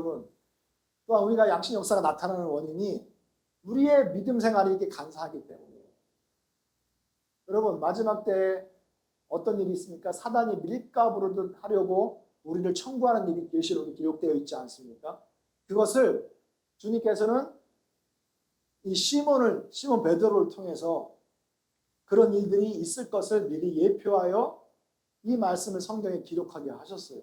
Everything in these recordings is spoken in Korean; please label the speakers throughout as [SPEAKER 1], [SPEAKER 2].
[SPEAKER 1] 여러분, 또한 우리가 양심 역사가 나타나는 원인이 우리의 믿음 생활이 이렇게 간사하기 때문이에요. 여러분, 마지막 때 어떤 일이 있습니까? 사단이 밀가부르듯 하려고 우리를 청구하는 일이 계시록에 기록되어 있지 않습니까? 그것을 주님께서는 이 시몬 베드로를 통해서 그런 일들이 있을 것을 미리 예표하여 이 말씀을 성경에 기록하게 하셨어요.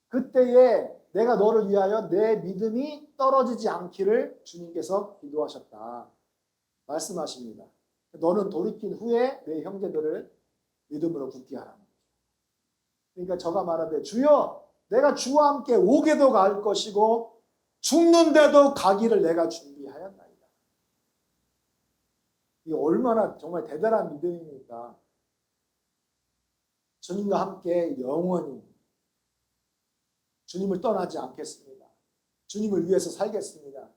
[SPEAKER 1] 그때에 내가 너를 위하여 내 믿음이 떨어지지 않기를 주님께서 기도하셨다 말씀하십니다. 너는 돌이킨 후에 내 형제들을 믿음으로 굳게 하라. 그러니까 저가 말하되 주여 내가 주와 함께 오게도 갈 것이고 죽는데도 가기를 내가 준비하였나이다. 이 얼마나 정말 대단한 믿음입니까? 주님과 함께 영원히 주님을 떠나지 않겠습니다. 주님을 위해서 살겠습니다.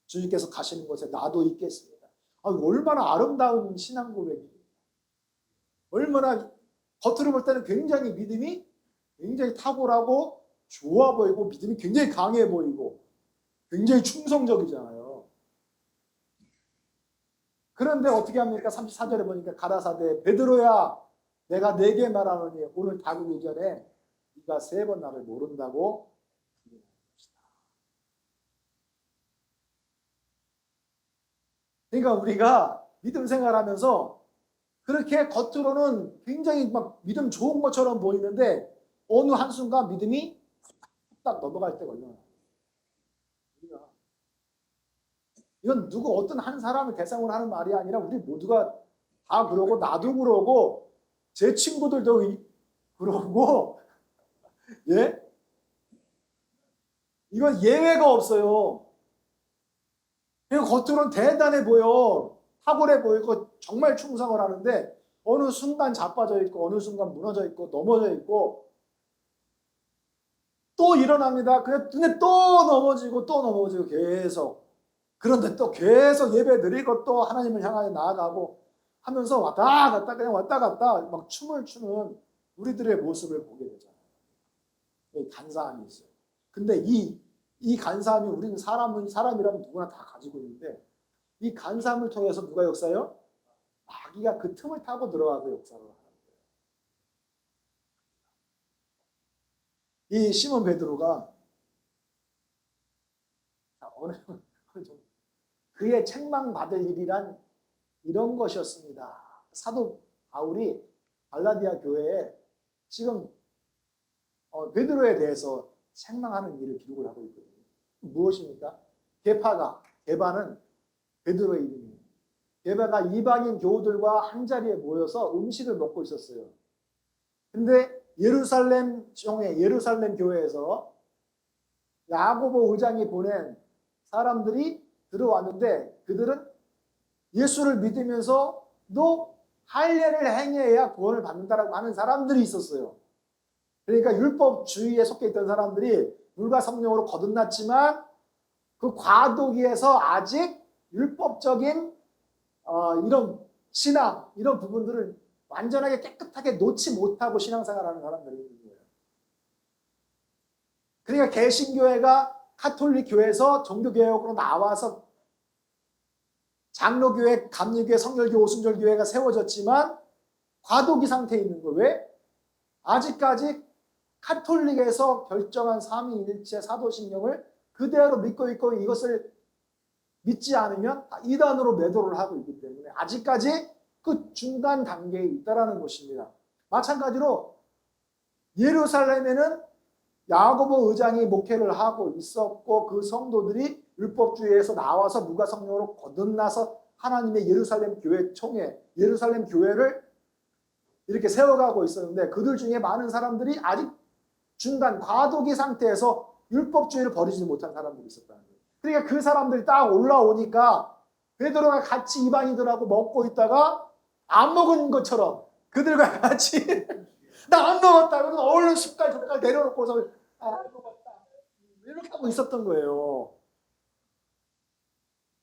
[SPEAKER 1] 주님께서 가시는 곳에 나도 있겠습니다. 얼마나 아름다운 신앙 고백입니다. 얼마나 겉으로 볼 때는 굉장히 믿음이 굉장히 탁월하고 좋아 보이고 믿음이 굉장히 강해 보이고 굉장히 충성적이잖아요. 그런데 어떻게 합니까? 34절에 보니까 가라사대 베드로야 내가 네게 말하노니 오늘 다루기 전에 네가 3번 나를 모른다고. 그러니까 우리가 믿음 생활하면서 그렇게 겉으로는 굉장히 막 믿음 좋은 것처럼 보이는데 어느 한순간 믿음이 딱 넘어갈 때가 얼마나. 이건 누구 어떤 한 사람을 대상으로 하는 말이 아니라 우리 모두가 다 그러고 나도 그러고 제 친구들도 그러고 예? 이건 예외가 없어요. 그냥 겉으로는 대단해 보여. 탁월해 보이고 정말 충성을 하는데 어느 순간 자빠져 있고 어느 순간 무너져 있고 넘어져 있고 또 일어납니다. 근데 또 넘어지고 계속. 그런데 또 계속 예배 드리고 또 하나님을 향하여 나아가고 하면서 왔다 갔다 그냥 왔다 갔다 막 춤을 추는 우리들의 모습을 보게 되잖아요. 간사함이 있어요. 근데 이 간사함이 우리는 사람이라면 누구나 다 가지고 있는데 이 간사함을 통해서 누가 역사요? 마귀가 그 틈을 타고 들어와서 역사를 하는 거예요. 이 시몬 베드로가 그의 책망받을 일이란 이런 것이었습니다. 사도 바울이 갈라디아 교회에 지금 베드로에 대해서 책망하는 일을 기록을 하고 있거든요. 무엇입니까? 게바는 베드로의 이름이에요. 게바가 이방인 교우들과 한자리에 모여서 음식을 먹고 있었어요. 근데 예루살렘 교회에서 야고보 의장이 보낸 사람들이 들어왔는데 그들은 예수를 믿으면서도 할례를 행해야 구원을 받는다라고 하는 사람들이 있었어요. 그러니까 율법주의에 속해 있던 사람들이 물과 성령으로 거듭났지만 그 과도기에서 아직 율법적인 이런 신앙, 이런 부분들을 완전하게 깨끗하게 놓지 못하고 신앙생활하는 사람들이 있는 거예요. 그러니까 개신교회가 카톨릭 교회에서 종교개혁으로 나와서 장로교회, 감리교회, 성결교회, 오순절교회가 세워졌지만 과도기 상태에 있는 거예요. 왜? 아직까지 카톨릭에서 결정한 삼위일체 사도신경을 그대로 믿고 있고 이것을 믿지 않으면 이단으로 매도를 하고 있기 때문에 아직까지 그 중간 단계에 있다는 것입니다. 마찬가지로 예루살렘에는 야고보 의장이 목회를 하고 있었고 그 성도들이 율법주의에서 나와서 무가 성령으로 거듭나서 하나님의 예루살렘 교회 총회, 예루살렘 교회를 이렇게 세워가고 있었는데 그들 중에 많은 사람들이 아직 중간 과도기 상태에서 율법주의를 버리지 못한 사람들이 있었다는 거예요. 그러니까 그 사람들이 딱 올라오니까 베드로가 같이 이방인들하고 먹고 있다가 안 먹은 것처럼 그들과 같이 나 안 먹었다 그러면 얼른 숟갈 내려놓고서 안 먹었다 이렇게 하고 있었던 거예요.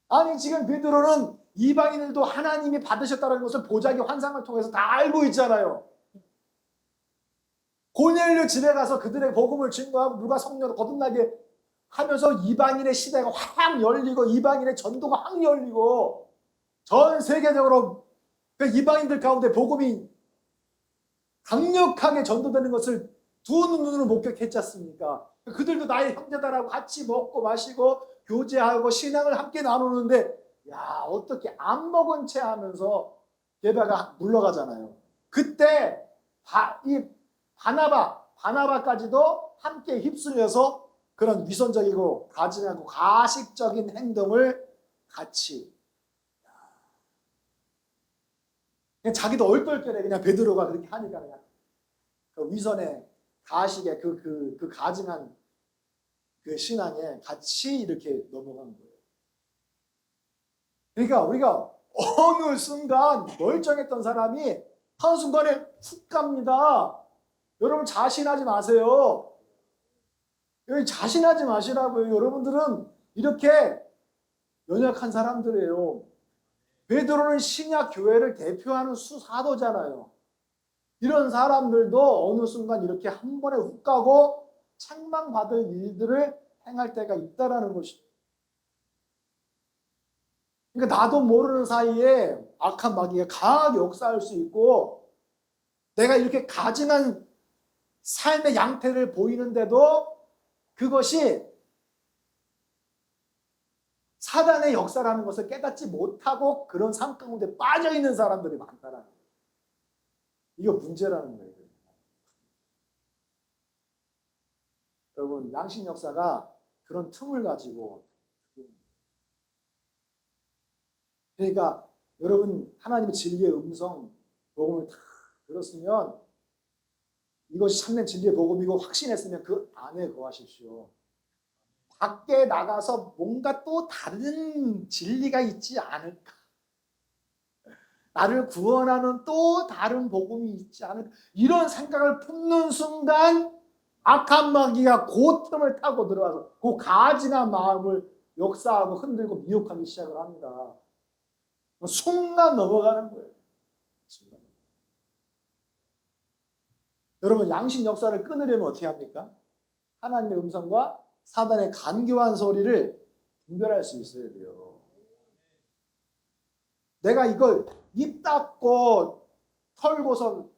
[SPEAKER 1] 아니 지금 베드로는 이방인들도 하나님이 받으셨다는 것을 보자기 환상을 통해서 다 알고 있잖아요. 고넬료 집에 가서 그들의 복음을 증거하고 누가 성령으로 거듭나게 하면서 이방인의 시대가 확 열리고 이방인의 전도가 확 열리고 전 세계적으로 그 이방인들 가운데 복음이 강력하게 전도되는 것을 두 눈으로 목격했지 않습니까? 그들도 나의 형제다라고 같이 먹고 마시고 교제하고 신앙을 함께 나누는데 야 어떻게 안 먹은 채 하면서 게다가 물러가잖아요. 그때 이 바나바까지도 함께 휩쓸려서 그런 위선적이고 가증하고 가식적인 행동을 같이 그냥 자기도 얼떨결에 그냥 베드로가 그렇게 하니까 그냥 그 위선에 가식에 그 가증한 그 신앙에 같이 이렇게 넘어간 거예요. 그러니까 우리가 어느 순간 멀쩡했던 사람이 한순간에 훅 갑니다. 여러분 자신하지 마세요. 여기 자신하지 마시라고요. 여러분들은 이렇게 연약한 사람들이에요. 베드로는 신약 교회를 대표하는 수사도잖아요. 이런 사람들도 어느 순간 이렇게 한 번에 훅 가고 책망받을 일들을 행할 때가 있다라는 것이죠. 그러니까 나도 모르는 사이에 악한 마귀가 강하게 역사할 수 있고 내가 이렇게 가증한 삶의 양태를 보이는데도 그것이 사단의 역사라는 것을 깨닫지 못하고 그런 삶 가운데 빠져있는 사람들이 많다라는 거예요. 이거 문제라는 거예요. 여러분 양심 역사가 그런 틈을 가지고 그러니까 여러분 하나님의 진리의 음성 복음을 다 들었으면 이것이 참된 진리의 복음이고 확신했으면 그 안에 거하십시오. 밖에 나가서 뭔가 또 다른 진리가 있지 않을까? 나를 구원하는 또 다른 복음이 있지 않을까? 이런 생각을 품는 순간 악한 마귀가 그 틈을 타고 들어와서 그 가증한 마음을 역사하고 흔들고 미혹하기 시작을 합니다. 순간 넘어가는 거예요. 순간. 여러분 양심 역사를 끊으려면 어떻게 합니까? 하나님의 음성과 사단의 간교한 소리를 분별할 수 있어야 돼요. 내가 이걸 입 닫고 털고서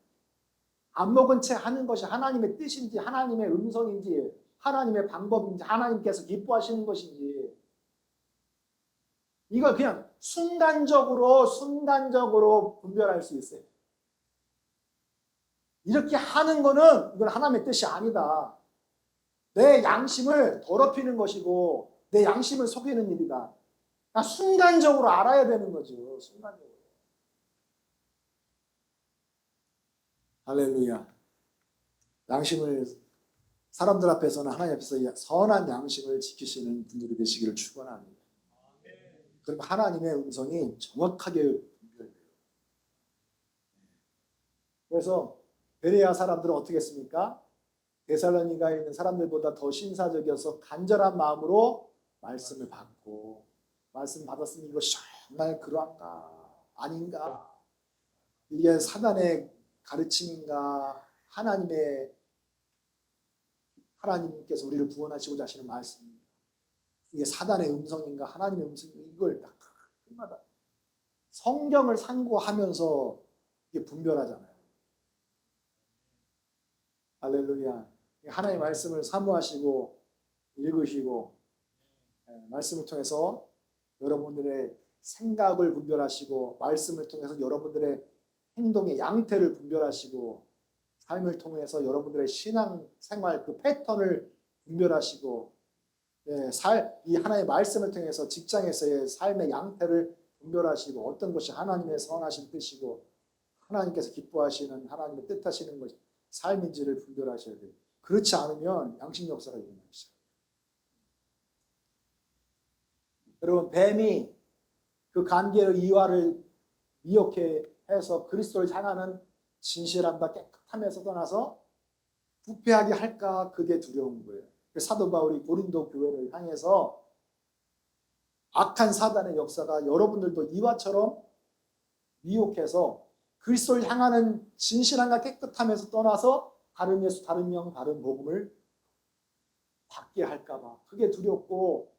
[SPEAKER 1] 안 먹은 채 하는 것이 하나님의 뜻인지 하나님의 음성인지 하나님의 방법인지 하나님께서 기뻐하시는 것인지 이걸 그냥 순간적으로 분별할 수 있어요. 이렇게 하는 거는 이건 하나님의 뜻이 아니다. 내 양심을 더럽히는 것이고 내 양심을 속이는 일이다. 순간적으로 알아야 되는 거죠. 순간적으로. 할렐루야. 양심을 사람들 앞에서는 하나님 앞에서 선한 양심을 지키시는 분들이 되시기를 축원합니다. 그럼 하나님의 음성이 정확하게 분별돼요. 그래서 베레아 사람들은 어떻게 했습니까? 데살로니가에 있는 사람들보다 더 신사적이어서 간절한 마음으로 말씀을 받고 말씀 받았으니 이것이 정말 그러한가 아닌가 이게 사단의 가르침인가 하나님께서 우리를 구원하시고자 하시는 말씀입니다. 이게 사단의 음성인가 하나님의 음성인가 이걸 딱 끝마다 성경을 상고하면서 이게 분별하잖아요. 할렐루야. 하나님의 말씀을 사모하시고 읽으시고 말씀을 통해서 여러분들의 생각을 분별하시고 말씀을 통해서 여러분들의 행동의 양태를 분별하시고 삶을 통해서 여러분들의 신앙 생활 그 패턴을 분별하시고 이 하나님의 말씀을 통해서 직장에서의 삶의 양태를 분별하시고 어떤 것이 하나님의 선하신 뜻이고 하나님께서 기뻐하시는 하나님의 뜻하시는 것이 삶인지를 분별하셔야 돼요. 그렇지 않으면 양심 역사가 일어나기 시작해요. 여러분 뱀이 그 관계의 이화를 미혹해 해서 그리스도를 향하는 진실함과 깨끗함에서 떠나서 부패하게 할까 그게 두려운 거예요. 사도 바울이 고린도 교회를 향해서 악한 사단의 역사가 여러분들도 이와처럼 미혹해서 그리스도를 향하는 진실함과 깨끗함에서 떠나서 다른 예수, 다른 영, 다른 복음을 받게 할까 봐 그게 두렵고,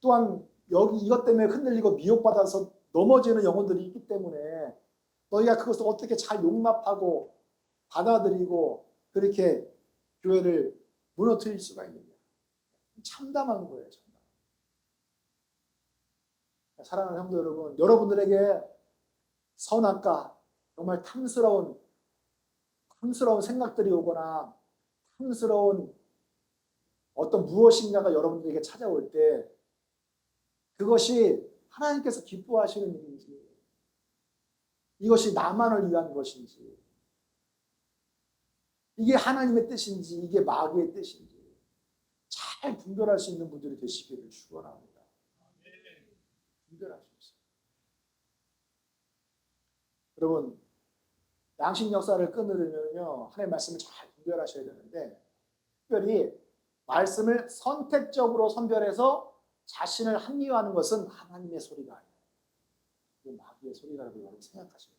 [SPEAKER 1] 또한 여기 이것 때문에 흔들리고 미혹받아서 넘어지는 영혼들이 있기 때문에 너희가 그것을 어떻게 잘 용납하고 받아들이고 그렇게 교회를 무너뜨릴 수가 있느냐. 참담한 거예요. 참담. 사랑하는 성도 여러분, 여러분들에게 선악과 정말 탐스러운 생각들이 오거나 탐스러운 어떤 무엇인가가 여러분들에게 찾아올 때 그것이 하나님께서 기뻐하시는 일인지, 이것이 나만을 위한 것인지, 이게 하나님의 뜻인지, 이게 마귀의 뜻인지 잘 분별할 수 있는 분들이 되시기를 축원합니다. 분별할 수 있어요. 여러분, 양식 역사를 끊으려면요, 하나님의 말씀을 잘 분별하셔야 되는데, 특별히 말씀을 선택적으로 선별해서 자신을 합리화하는 것은 하나님의 소리가 아니에요. 그 마귀의 소리라고 여러분 생각하셔야 돼요.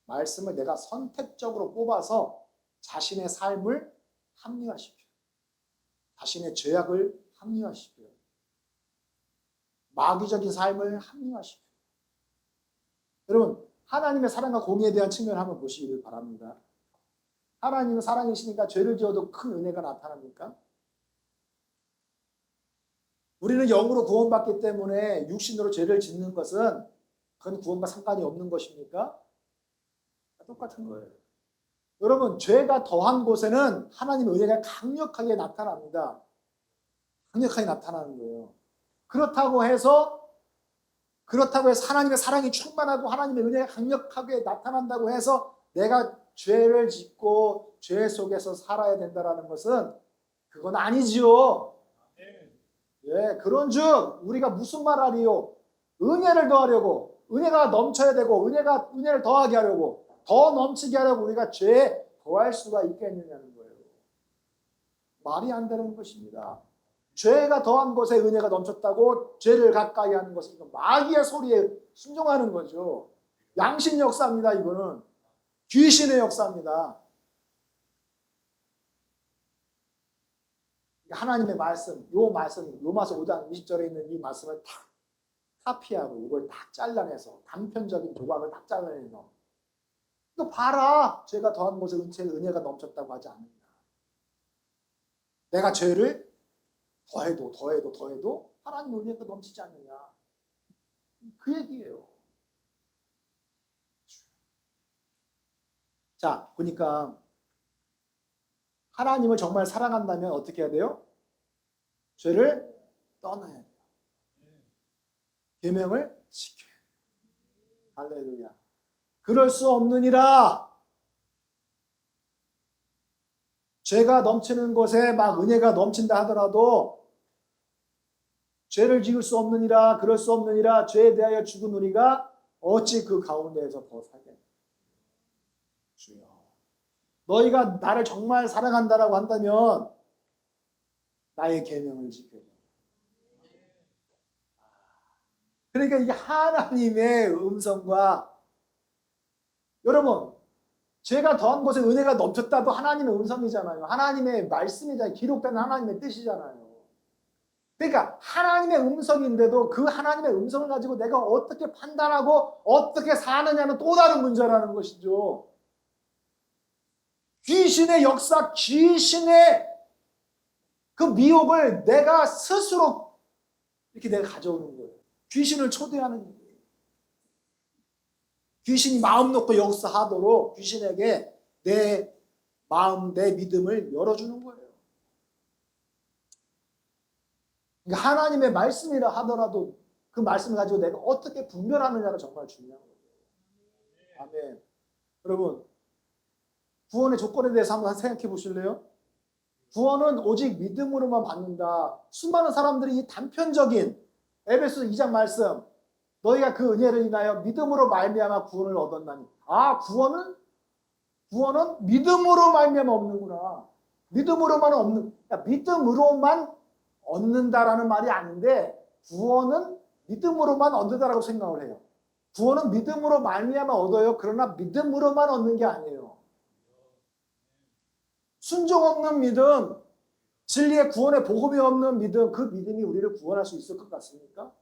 [SPEAKER 1] 말씀을 내가 선택적으로 뽑아서 자신의 삶을 합리화시켜요. 자신의 죄악을 합리화시켜요. 마귀적인 삶을 합리화시켜요. 여러분, 하나님의 사랑과 공의에 대한 측면을 한번 보시기를 바랍니다. 하나님은 사랑이시니까 죄를 지어도 큰 은혜가 나타납니까? 우리는 영으로 구원받기 때문에 육신으로 죄를 짓는 것은 그건 구원과 상관이 없는 것입니까? 똑같은 거예요. 여러분, 죄가 더한 곳에는 하나님의 은혜가 강력하게 나타납니다. 강력하게 나타나는 거예요. 그렇다고 해서 하나님의 사랑이 충만하고 하나님의 은혜가 강력하게 나타난다고 해서 내가 죄를 짓고 죄 속에서 살아야 된다는 것은 그건 아니지요. 예, 그런즉 우리가 무슨 말 하리요? 은혜를 더하려고, 은혜가 넘쳐야 되고, 은혜를 더하게 하려고, 더 넘치게 하려고 우리가 죄에 더할 수가 있겠느냐는 거예요. 말이 안 되는 것입니다. 죄가 더한 곳에 은혜가 넘쳤다고 죄를 가까이 하는 것은 마귀의 소리에 순종하는 거죠. 양심 역사입니다. 이거는 귀신의 역사입니다. 하나님의 말씀, 로마서 5장 20절에 있는 이 말씀을 다 카피하고 이걸 다 잘라내서 단편적인 조각을 다 잘라내서 너 봐라, 죄가 더한 곳에 은혜가 넘쳤다고 하지 않느냐. 내가 죄를 더해도 하나님 은혜가 넘치지 않느냐. 그 얘기예요. 자, 보니까 하나님을 정말 사랑한다면 어떻게 해야 돼요? 죄를 떠나야 돼요. 계명을 지켜야 돼요. 할렐루야. 그럴 수 없느니라. 죄가 넘치는 곳에 막 은혜가 넘친다 하더라도 죄를 지을 수 없느니라, 그럴 수 없느니라, 죄에 대하여 죽은 우리가 어찌 그 가운데에서 벗어나겠느냐. 주여, 너희가 나를 정말 사랑한다라고 한다면 나의 계명을 지켜야 돼. 그러니까 이게 하나님의 음성과, 여러분, 죄가 더한 곳에 은혜가 넘쳤다도 하나님의 음성이잖아요. 하나님의 말씀이잖아요. 기록된 하나님의 뜻이잖아요. 그러니까 하나님의 음성인데도 그 하나님의 음성을 가지고 내가 어떻게 판단하고 어떻게 사느냐는 또 다른 문제라는 것이죠. 귀신의 역사, 귀신의 그 미혹을 내가 스스로 이렇게 내가 가져오는 거예요. 귀신을 초대하는 거예요. 귀신이 마음 놓고 역사하도록 귀신에게 내 마음, 내 믿음을 열어주는 거예요. 그러니까 하나님의 말씀이라 하더라도 그 말씀을 가지고 내가 어떻게 분별하느냐가 정말 중요한 거예요. 아멘. 여러분, 구원의 조건에 대해서 한번 생각해 보실래요? 구원은 오직 믿음으로만 받는다. 수많은 사람들이 이 단편적인 에베소 2장 말씀, 너희가 그 은혜를 인하여 믿음으로 말미암아 구원을 얻었나니. 아, 구원은 믿음으로 말미암아 없는구나. 믿음으로만 얻는다라는 말이 아닌데, 구원은 믿음으로만 얻는다라고 생각을 해요. 구원은 믿음으로 말미암아 얻어요. 그러나 믿음으로만 얻는 게 아니에요. 순종 없는 믿음, 진리의 구원의 복음이 없는 믿음, 그 믿음이 우리를 구원할 수 있을 것 같습니까?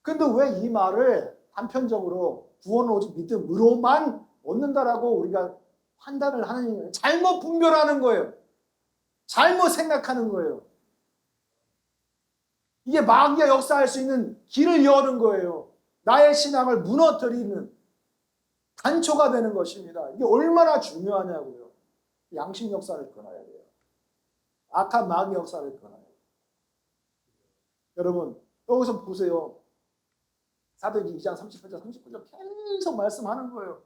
[SPEAKER 1] 근데 왜 이 말을 단편적으로 구원은 오직 믿음으로만 얻는다라고 우리가 판단을 하는 거예요? 잘못 분별하는 거예요. 잘못 생각하는 거예요. 이게 마귀가 역사할 수 있는 길을 여는 거예요. 나의 신앙을 무너뜨리는 단초가 되는 것입니다. 이게 얼마나 중요하냐고요. 양심 역사를 끊어야 돼요. 악한 마귀 역사를 끊어야 돼요. 여러분 여기서 보세요. 사도행전 2장 38절 39절 계속 말씀하는 거예요.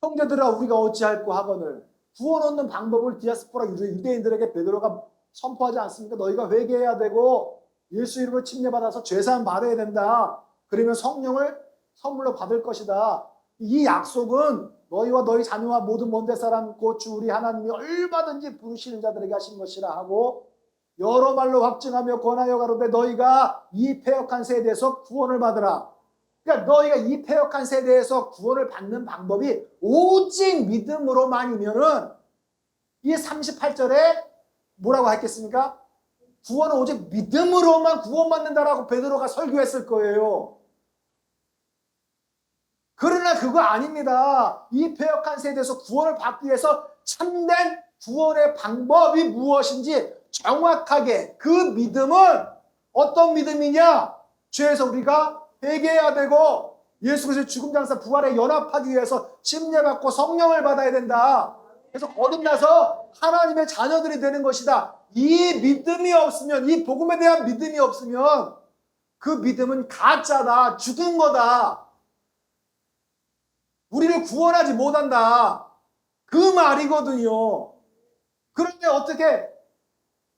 [SPEAKER 1] 형제들아 우리가 어찌할꼬 하거늘 구원 얻는 방법을 디아스포라 유대인들에게 베드로가 선포하지 않습니까? 너희가 회개해야 되고 예수 이름으로 침례받아서 죄사함 받아야 된다. 그러면 성령을 선물로 받을 것이다. 이 약속은 너희와 너희 자녀와 모든 먼데 사람 곧 주 우리 하나님이 얼마든지 부르시는 자들에게 하신 것이라 하고 여러 말로 확증하며 권하여 가로되 너희가 이 패역한 세대에서 구원을 받으라. 그러니까 너희가 이 패역한 세대에서 구원을 받는 방법이 오직 믿음으로만이면은 이 38절에 뭐라고 했겠습니까? 구원은 오직 믿음으로만 구원받는다라고 베드로가 설교했을 거예요. 그러나 그거 아닙니다. 이 패역한 세대에서 구원을 받기 위해서 참된 구원의 방법이 무엇인지 정확하게 그 믿음은 어떤 믿음이냐? 죄에서 우리가 회개해야 되고 예수 그리스도의 죽음 장사 부활에 연합하기 위해서 침례받고 성령을 받아야 된다. 그래서 거듭나서 하나님의 자녀들이 되는 것이다. 이 믿음이 없으면, 이 복음에 대한 믿음이 없으면 그 믿음은 가짜다. 죽은 거다. 우리를 구원하지 못한다. 그 말이거든요. 그런데 어떻게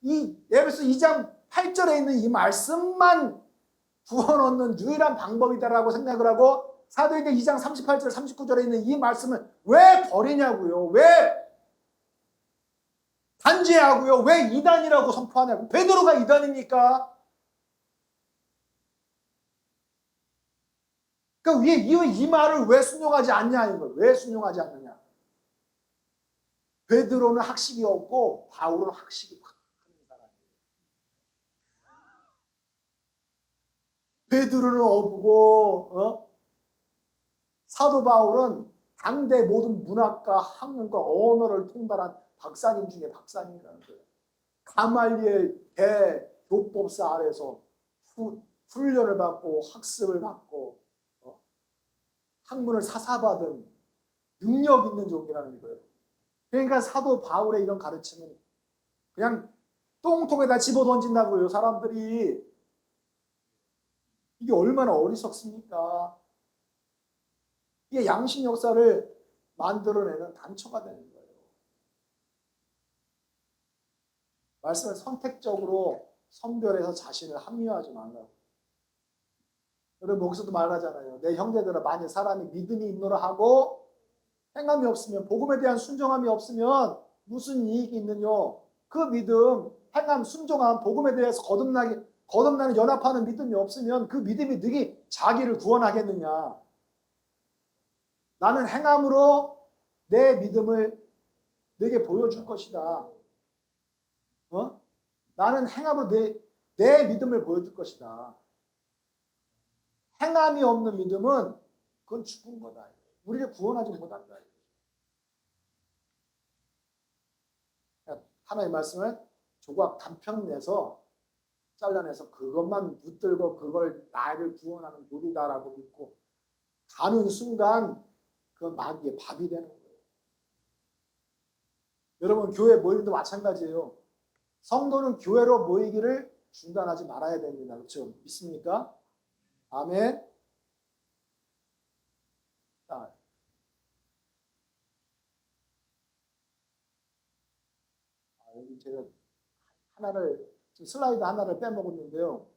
[SPEAKER 1] 이 에베소 2장 8절에 있는 이 말씀만 구원 얻는 유일한 방법이다라고 생각을 하고 사도행전 2장 38절 39절에 있는 이 말씀을 왜 버리냐고요. 왜 단죄하고요. 왜 이단이라고 선포하냐고. 베드로가 이단입니까? 그러니까 이 말을 왜 순종하지 않냐 이거. 왜 순종하지 않느냐. 베드로는 학식이 없고 바울은 학식이 확 하는 사람이에요. 베드로는 없고 사도 바울은 당대 모든 문학과 학문과 언어를 통달한 박사님 중에 박사님이라는 거예요. 가말리엘 대교법사 아래서 훈련을 받고 학습을 받고 학문을 사사받은 능력 있는 종이라는 거예요. 그러니까 사도 바울의 이런 가르침은 그냥 똥통에다 집어던진다고요. 사람들이. 이게 얼마나 어리석습니까? 이게 양심 역사를 만들어내는 단초가 되는 거예요. 말씀을 선택적으로 선별해서 자신을 합리화하지 말라고. 여러분 여기서도 말하잖아요. 내 형제들아 만일 사람이 믿음이 있노라 하고 행함이 없으면 복음에 대한 순종함이 없으면 무슨 이익이 있느뇨? 그 믿음, 행함, 순종함, 복음에 대해서 거듭나는 연합하는 믿음이 없으면 그 믿음이 너희 자기를 구원하겠느냐? 나는 행함으로 내 믿음을 너에게 보여줄 것이다. 나는 행함으로 내 믿음을 보여줄 것이다. 행함이 없는 믿음은 그건 죽은 거다. 우리를 구원하지 못한다. 하나님의 말씀을 조각 단편 내서 잘라내서 그것만 붙들고 그걸 나를 구원하는 놀이다라고 믿고 가는 순간 그 마귀의 밥이 되는 거예요. 여러분 교회 모임도 마찬가지예요. 성도는 교회로 모이기를 중단하지 말아야 됩니다. 그렇죠? 믿습니까? 아멘. 자, 여기 제가 슬라이드 하나를 빼먹었는데요.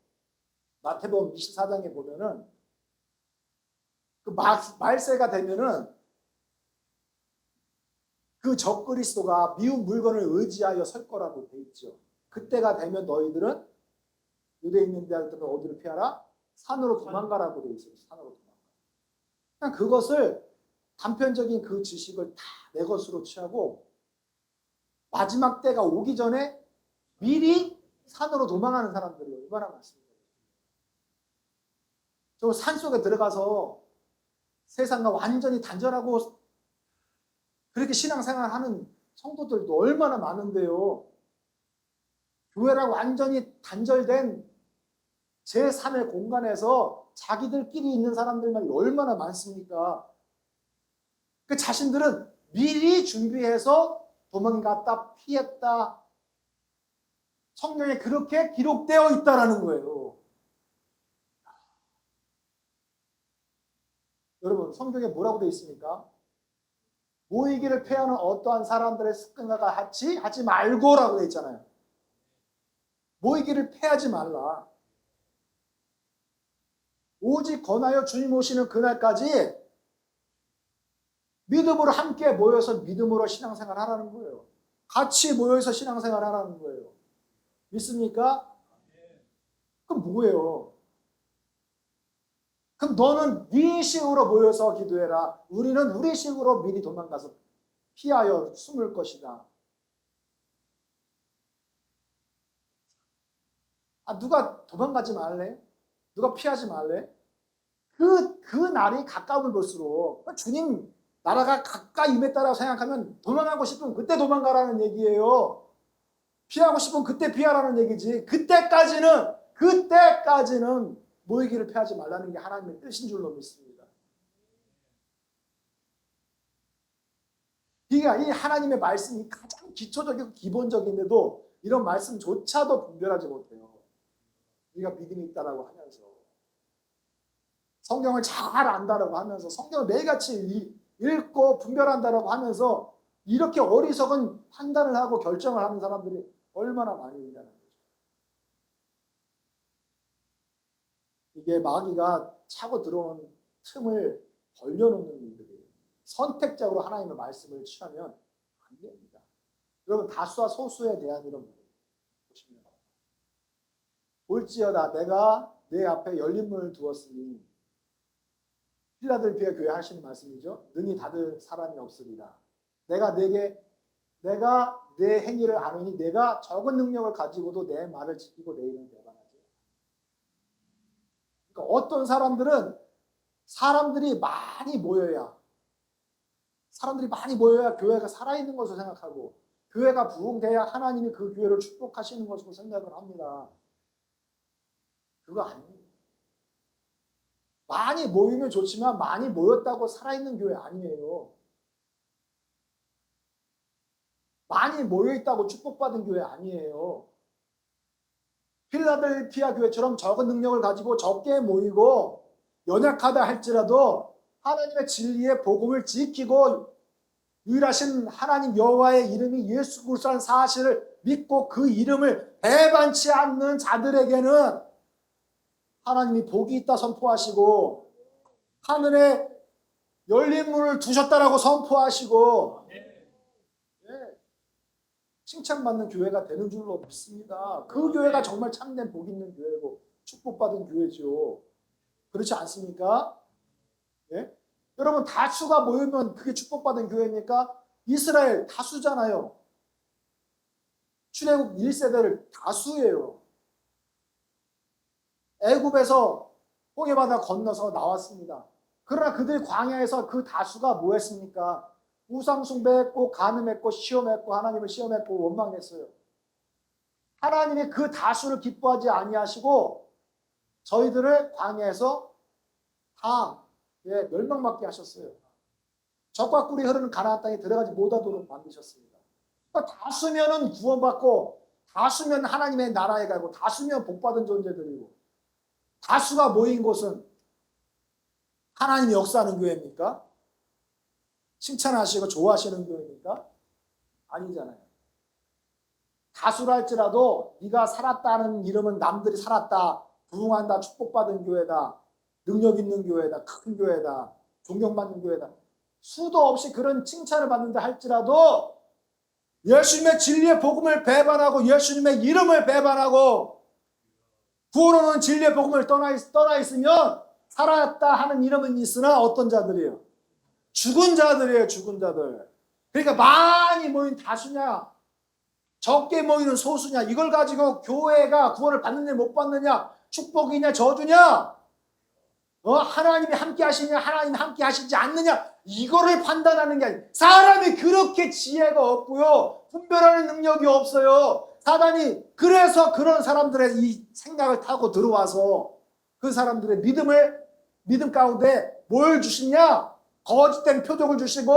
[SPEAKER 1] 마태복음 24장에 보면은 그 말세가 되면은 그 적그리스도가 미운 물건을 의지하여 설 거라고 돼 있죠. 그때가 되면 너희들은 유대에 있는 자들은 어디로 피하라? 산으로 도망가라고 돼 있어요. 산으로 도망가. 그냥 그것을 단편적인 그 지식을 다 내 것으로 취하고 마지막 때가 오기 전에 미리 산으로 도망하는 사람들이 얼마나 많습니까? 저 산속에 들어가서 세상과 완전히 단절하고 그렇게 신앙생활하는 성도들도 얼마나 많은데요. 교회랑 완전히 단절된 제3의 공간에서 자기들끼리 있는 사람들만 얼마나 많습니까? 그 자신들은 미리 준비해서 도망갔다, 피했다. 성경에 그렇게 기록되어 있다라는 거예요. 여러분, 성경에 뭐라고 되어 있습니까? 모이기를 패하는 어떠한 사람들의 습관과 같이 하지 말고라고 되어 있잖아요. 모이기를 패하지 말라. 오직 권하여 주님 오시는 그날까지 믿음으로 함께 모여서 믿음으로 신앙생활 하라는 거예요. 같이 모여서 신앙생활 하라는 거예요. 믿습니까? 그럼 뭐예요? 그럼 너는 네 식으로 모여서 기도해라. 우리는 우리 식으로 미리 도망가서 피하여 숨을 것이다. 누가 도망가지 말래? 누가 피하지 말래? 그 날이 가까움을 볼수록 주님 나라가 가까이 임했다라고 생각하면 도망가고 싶으면 그때 도망가라는 얘기예요. 피하고 싶으면 그때 피하라는 얘기지. 그때까지는 모이기를 피하지 말라는 게 하나님의 뜻인 줄로 믿습니다. 그러니까 이 하나님의 말씀이 가장 기초적이고 기본적인데도 이런 말씀조차도 분별하지 못해요. 우리가 믿음이 있다라고 하면서 성경을 잘 안다라고 하면서 성경을 매일같이 읽고 분별한다라고 하면서 이렇게 어리석은 판단을 하고 결정을 하는 사람들이 얼마나 많이 있냐는 거죠. 이게 마귀가 차고 들어온 틈을 벌려놓는 일들이에요. 선택적으로 하나님의 말씀을 취하면 안 됩니다. 여러분 다수와 소수에 대한 이런 부분 보시면 볼지어다 내가 내 앞에 열린 문을 두었으니 필라델피아 교회 하시는 말씀이죠. 능히 닫을 사람이 없으리라. 내가 내 행위를 아느니 내가 적은 능력을 가지고도 내 말을 지키고 내 이름을 배반하지. 그러니까 어떤 사람들은 사람들이 많이 모여야 교회가 살아있는 것으로 생각하고 교회가 부흥돼야 하나님이 그 교회를 축복하시는 것으로 생각을 합니다. 그거 아닙니다. 많이 모이면 좋지만 많이 모였다고 살아있는 교회 아니에요. 많이 모여있다고 축복받은 교회 아니에요. 필라델피아 교회처럼 적은 능력을 가지고 적게 모이고 연약하다 할지라도 하나님의 진리의 복음을 지키고 유일하신 하나님 여호와의 이름이 예수 그리스도라는 사실을 믿고 그 이름을 배반치 않는 자들에게는 하나님이 복이 있다 선포하시고 하늘에 열린 문을 두셨다라고 선포하시고 칭찬받는 교회가 되는 줄로 믿습니다. 그 교회가 정말 참된 복 있는 교회고 축복받은 교회죠. 그렇지 않습니까? 예? 여러분 다수가 모이면 그게 축복받은 교회입니까? 이스라엘 다수잖아요. 출애굽 1세대를 다수예요. 애굽에서 홍해바다 건너서 나왔습니다. 그러나 그들 광야에서 그 다수가 뭐 했습니까? 우상 숭배했고 간음했고 시험했고 하나님을 시험했고 원망했어요. 하나님이 그 다수를 기뻐하지 아니하시고 저희들을 광야에서 다 멸망받게 하셨어요. 젖과 꿀이 흐르는 가나안 땅에 들어가지 못하도록 만드셨습니다. 그러니까 다수면은 구원받고 다수면 하나님의 나라에 가고 다수면 복받은 존재들이고 다수가 모인 곳은 하나님이 역사하는 교회입니까? 칭찬하시고 좋아하시는 교회입니까? 아니잖아요. 다수라 할지라도 네가 살았다는 이름은 남들이 살았다, 부흥한다, 축복받은 교회다, 능력 있는 교회다, 큰 교회다, 존경받는 교회다. 수도 없이 그런 칭찬을 받는다 할지라도 예수님의 진리의 복음을 배반하고 예수님의 이름을 배반하고 구원하는 진리의 복음을 떠나 있으면 살았다 하는 이름은 있으나 어떤 자들이에요? 죽은 자들이에요. 죽은 자들. 그러니까 많이 모인 다수냐 적게 모이는 소수냐? 이걸 가지고 교회가 구원을 받느냐 못 받느냐? 축복이냐 저주냐? 하나님이 함께 하시냐 하나님이 함께 하시지 않느냐? 이거를 판단하는 게 아니에요. 사람이 그렇게 지혜가 없고요. 분별하는 능력이 없어요. 사단이 그래서 그런 사람들의 이 생각을 타고 들어와서 그 사람들의 믿음 가운데 뭘 주시냐? 거짓된 표적을 주시고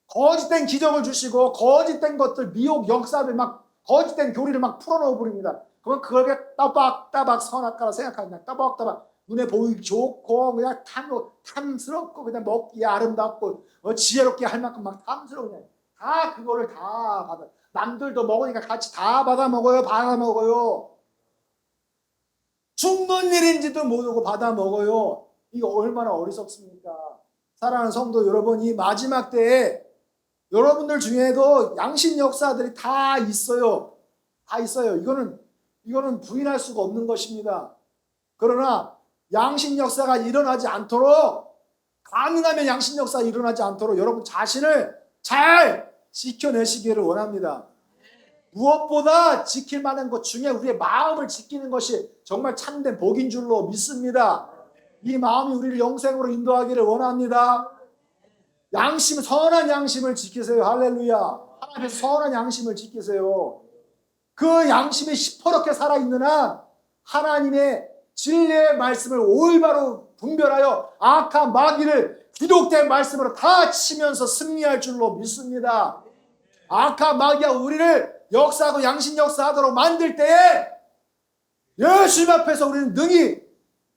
[SPEAKER 1] 거짓된 기적을 주시고 거짓된 것들 미혹 역사를 막 거짓된 교리를 막 풀어넣어 버립니다. 그러면 그걸 따박따박 선악과라 생각한다. 따박따박 눈에 보이기 좋고 그냥 탐스럽고 그냥 먹기에 아름답고 지혜롭게 할 만큼 막 탐스러워 그냥 다 그거를 다 받아. 남들도 먹으니까 같이 다 받아 먹어요. 죽는 일인지도 모르고 받아 먹어요. 이거 얼마나 어리석습니까? 사랑하는 성도 여러분, 이 마지막 때에 여러분들 중에도 양심 역사들이 다 있어요. 이거는 부인할 수가 없는 것입니다. 그러나 양심 역사가 일어나지 않도록 가능하면 양심 역사가 일어나지 않도록 여러분 자신을 잘 지켜내시기를 원합니다. 무엇보다 지킬 만한 것 중에 우리의 마음을 지키는 것이 정말 참된 복인 줄로 믿습니다. 이 마음이 우리를 영생으로 인도하기를 원합니다. 선한 양심을 지키세요. 할렐루야. 하나님 앞에서 선한 양심을 지키세요. 그 양심이 시퍼렇게 살아있는 한 하나님의 진리의 말씀을 올바로 분별하여 악한 마귀를 기록된 말씀으로 다 치면서 승리할 줄로 믿습니다. 악한 마귀가 우리를 역사하고 양심 역사하도록 만들 때에 예수님 앞에서 우리는 능히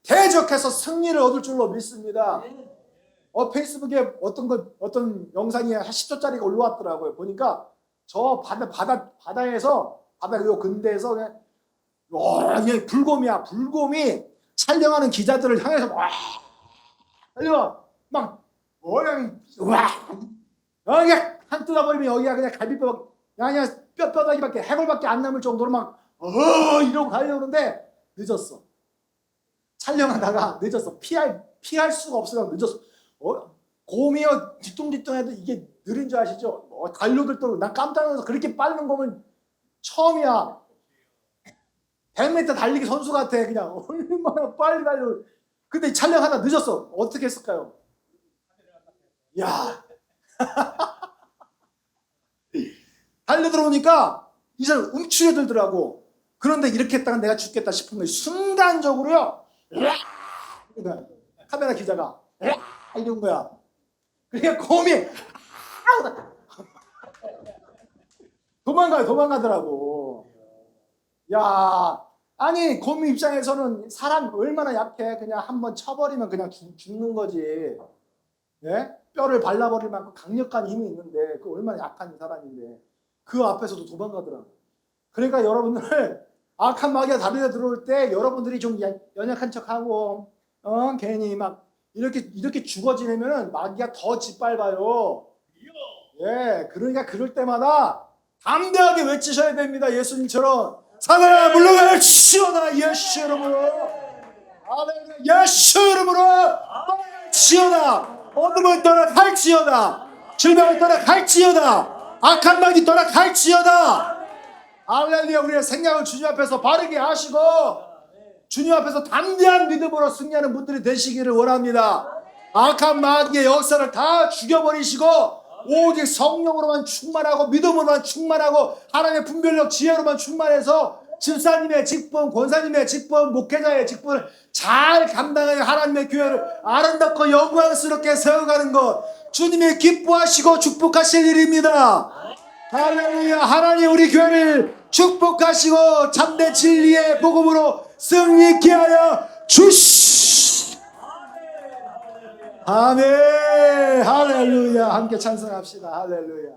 [SPEAKER 1] 대적해서 승리를 얻을 줄로 믿습니다. 페이스북에 어떤 영상이 한 10초짜리가 올라왔더라고요. 보니까 저 바다에서 요 근대에서 그냥 불곰이 촬영하는 기자들을 향해서 그냥 한 뜯어버리면 여기가 그냥 뼈다귀밖에 해골밖에 안 남을 정도로 이러고 가려는데 늦었어. 촬영하다가 늦었어. 피할 수가 없어서 늦었어. 곰이요 뒤뚱뒤뚱해도 이게 느린 줄 아시죠? 달려들도 난 깜짝 놀라서 그렇게 빠른 곰은 처음이야. 100m 달리기 선수 같아. 그냥 얼마나 빨리 달려. 근데 촬영하다 늦었어. 어떻게 했을까요? 야 달려들어오니까 이 사람 움츠려들더라고. 그런데 이렇게 했다가 내가 죽겠다 싶은 거예요. 순간적으로요. 카메라 기자가 이런 거야. 그러니까 곰이 도망가더라고. 야, 아니 곰 입장에서는 사람 얼마나 약해. 그냥 한번 쳐버리면 그냥 죽는 거지. 예? 뼈를 발라버릴 만큼 강력한 힘이 있는데 그 얼마나 약한 사람인데 그 앞에서도 도망가더라고. 그러니까 여러분들 악한 마귀가 다리에 들어올 때 여러분들이 좀 연약한 척하고 괜히 막 이렇게 죽어 지내면은 마귀가 더 짓밟아요. 예, 그러니까 그럴 때마다 담대하게 외치셔야 됩니다. 예수님처럼 사단아 물러가라 치어나 예수 이름으로. 예수 이름으로 치어나. 어둠을 떠나 갈지어다. 질병을 떠나 갈지어다. 악한 마귀 떠나 갈지어다. 할렐루야. 우리의 생각을 주님 앞에서 바르게 하시고 주님 앞에서 담대한 믿음으로 승리하는 분들이 되시기를 원합니다. 악한 마귀의 역사를 다 죽여버리시고 오직 성령으로만 충만하고 믿음으로만 충만하고 하나님의 분별력 지혜로만 충만해서 집사님의 직분, 권사님의 직분, 목회자의 직분을 잘 감당하여 하나님의 교회를 아름답고 영광스럽게 세워가는 것 주님이 기뻐하시고 축복하실 일입니다. 할렐루야. 하나님 우리 교회를 축복하시고 참된 진리의 복음으로 승리케 하여 주시. 아멘. 할렐루야. 함께 찬송합시다. 할렐루야.